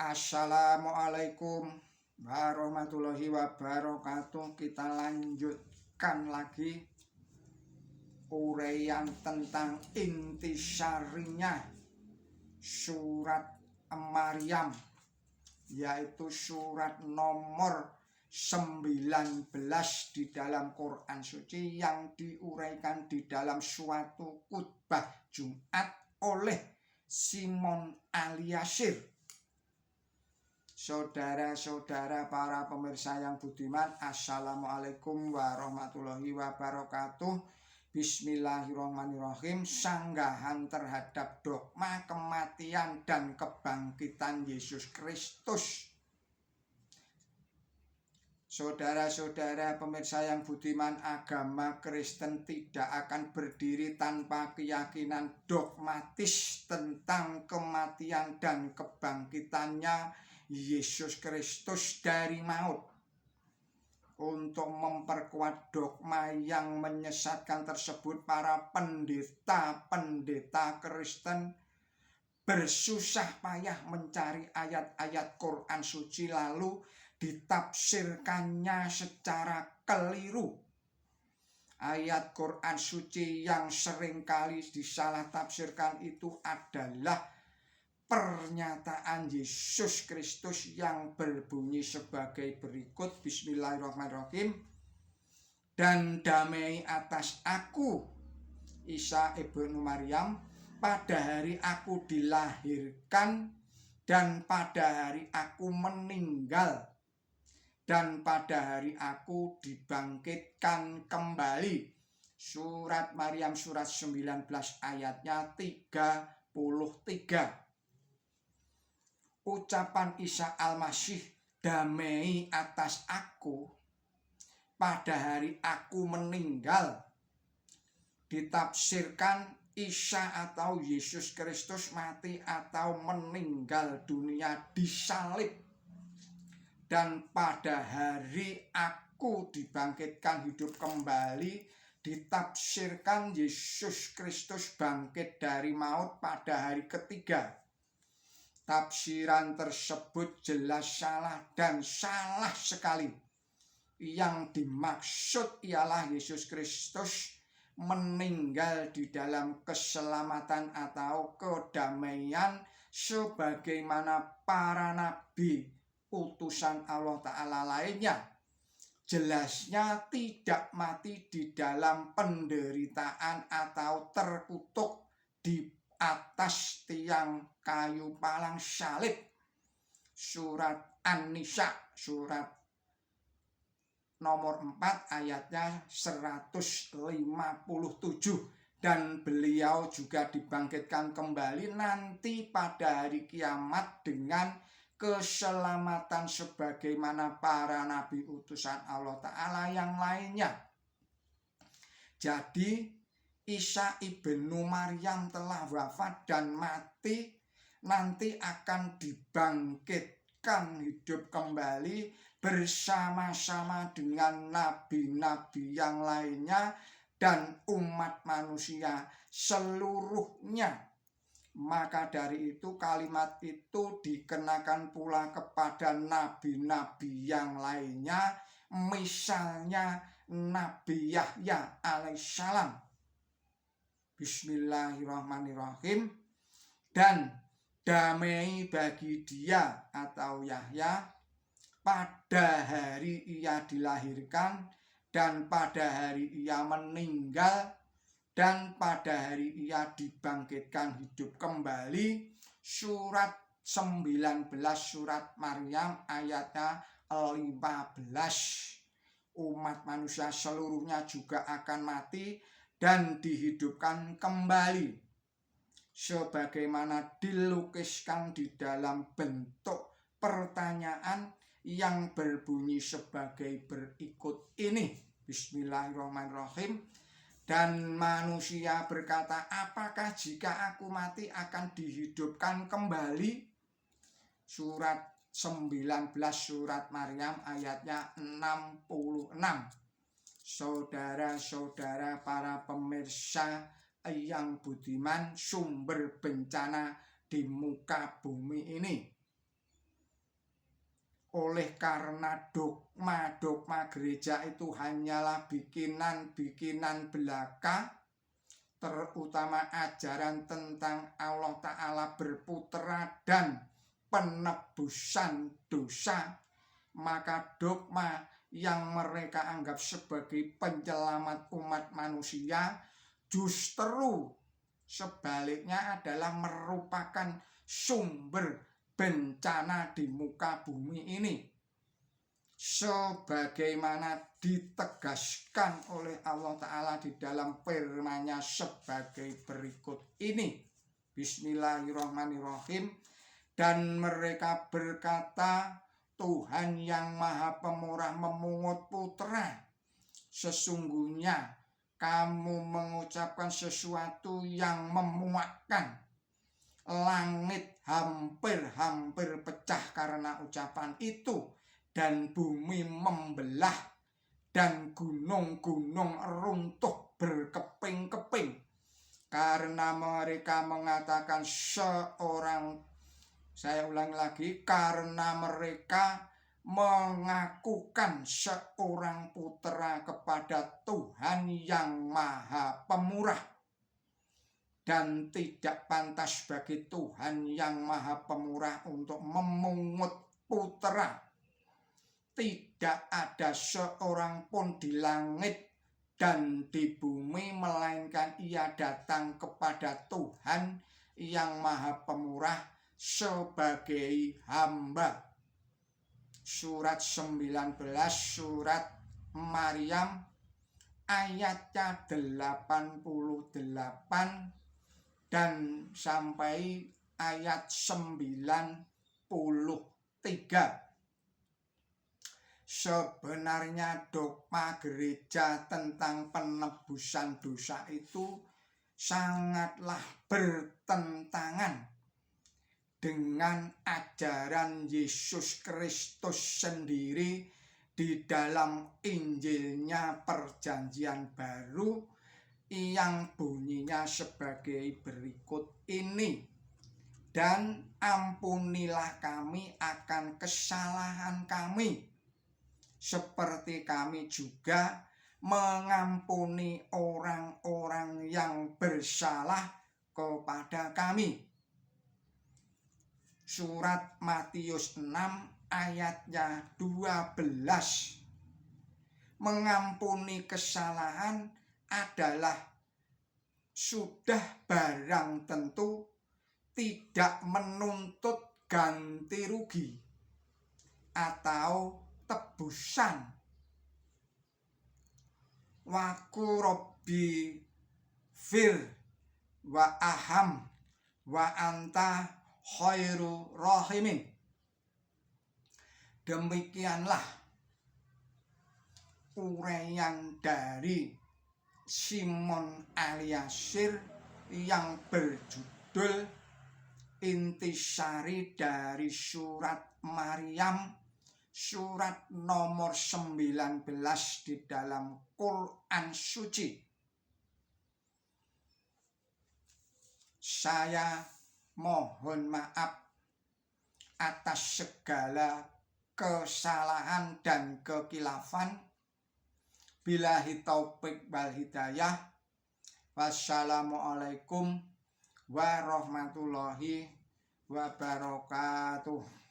Assalamualaikum warahmatullahi wabarakatuh. Kita lanjutkan lagi uraian tentang intisarinya surat Maryam, yaitu surat nomor 19 di dalam Quran Suci yang diuraikan di dalam suatu khutbah Jumat oleh Simon Al-Yasir. Saudara-saudara para pemirsa yang budiman, Assalamualaikum warahmatullahi wabarakatuh. Bismillahirrahmanirrahim. Sanggahan terhadap dogma kematian dan kebangkitan Yesus Kristus. Saudara-saudara pemirsa yang budiman, agama Kristen tidak akan berdiri tanpa keyakinan dogmatis tentang kematian dan kebangkitannya Yesus Kristus dari maut. Untuk memperkuat dogma yang menyesatkan tersebut, para pendeta-pendeta Kristen bersusah payah mencari ayat-ayat Quran Suci lalu ditafsirkannya secara keliru. Ayat Quran Suci yang seringkali disalah tafsirkan itu adalah pernyataan Yesus Kristus yang berbunyi sebagai berikut. Bismillahirrahmanirrahim. Dan damai atas aku, Isa ibnu Maryam, pada hari aku dilahirkan dan pada hari aku meninggal dan pada hari aku dibangkitkan kembali. Surat Maryam surat 19 ayatnya 33. Ucapan Isa Al-Masih, damai atas aku, pada hari aku meninggal, ditafsirkan Isa atau Yesus Kristus mati atau meninggal dunia disalib. Dan pada hari aku dibangkitkan hidup kembali, ditafsirkan Yesus Kristus bangkit dari maut pada hari ketiga. Tafsiran tersebut jelas salah dan salah sekali. Yang dimaksud ialah Yesus Kristus meninggal di dalam keselamatan atau kedamaian sebagaimana para nabi utusan Allah Ta'ala lainnya. Jelasnya tidak mati di dalam penderitaan atau terkutuk di atas tiang kayu palang salib. Surat An-Nisa surat nomor 4 ayatnya 157. Dan beliau juga dibangkitkan kembali nanti pada hari kiamat dengan keselamatan sebagaimana para nabi utusan Allah Ta'ala yang lainnya. Jadi Isa ibnu Maryam telah wafat dan mati, nanti akan dibangkitkan hidup kembali bersama-sama dengan nabi-nabi yang lainnya dan umat manusia seluruhnya. Maka dari itu kalimat itu dikenakan pula kepada nabi-nabi yang lainnya, misalnya Nabi Yahya alaihissalam. Bismillahirrahmanirrahim. Dan damai bagi dia atau Yahya pada hari ia dilahirkan dan pada hari ia meninggal dan pada hari ia dibangkitkan hidup kembali. Surat 19 surat Maryam ayatnya 15. Umat manusia seluruhnya juga akan mati dan dihidupkan kembali sebagaimana dilukiskan di dalam bentuk pertanyaan yang berbunyi sebagai berikut ini. Bismillahirrahmanirrahim. Dan manusia berkata, apakah jika aku mati akan dihidupkan kembali? Surat 19 surat Maryam ayatnya 66. Saudara-saudara para pemirsa yang budiman, sumber bencana di muka bumi ini oleh karena dogma gereja itu hanyalah bikinan belaka, terutama ajaran tentang Allah Ta'ala berputra dan penebusan dosa, maka dogma yang mereka anggap sebagai penyelamat umat manusia justru sebaliknya adalah merupakan sumber bencana di muka bumi ini, sebagaimana ditegaskan oleh Allah Ta'ala di dalam firman-Nya sebagai berikut ini. Bismillahirrahmanirrahim. Dan mereka berkata, Tuhan yang Maha Pemurah memungut putra. Sesungguhnya kamu mengucapkan sesuatu yang memuakkan. Langit hampir pecah karena ucapan itu, dan bumi membelah, dan gunung-gunung runtuh berkeping-keping, karena mereka mengatakan karena mereka mengakukan seorang putra kepada Tuhan yang Maha Pemurah, dan tidak pantas bagi Tuhan yang Maha Pemurah untuk memungut putra. Tidak ada seorang pun di langit dan di bumi, melainkan ia datang kepada Tuhan yang Maha Pemurah sebagai hamba. Surat 19, surat Maryam, ayatnya 88 dan sampai ayat 93. Sebenarnya dogma gereja tentang penebusan dosa itu sangatlah bertentangan dengan ajaran Yesus Kristus sendiri di dalam Injilnya Perjanjian Baru yang bunyinya sebagai berikut ini. Dan ampunilah kami akan kesalahan kami, seperti kami juga mengampuni orang-orang yang bersalah kepada kami. Surat Matius 6 ayatnya 12. Mengampuni kesalahan adalah sudah barang tentu, tidak menuntut ganti rugi atau tebusan. Waku robbi fir wa aham wa anta khairu rahimin. Demikianlah uraian dari Simon Aliasir yang berjudul intisari dari surat Maryam, surat nomor 19 di dalam Quran suci. Saya mohon maaf atas segala kesalahan dan kekilafan. Billahi taufik wal hidayah. Wassalamualaikum warahmatullahi wabarakatuh.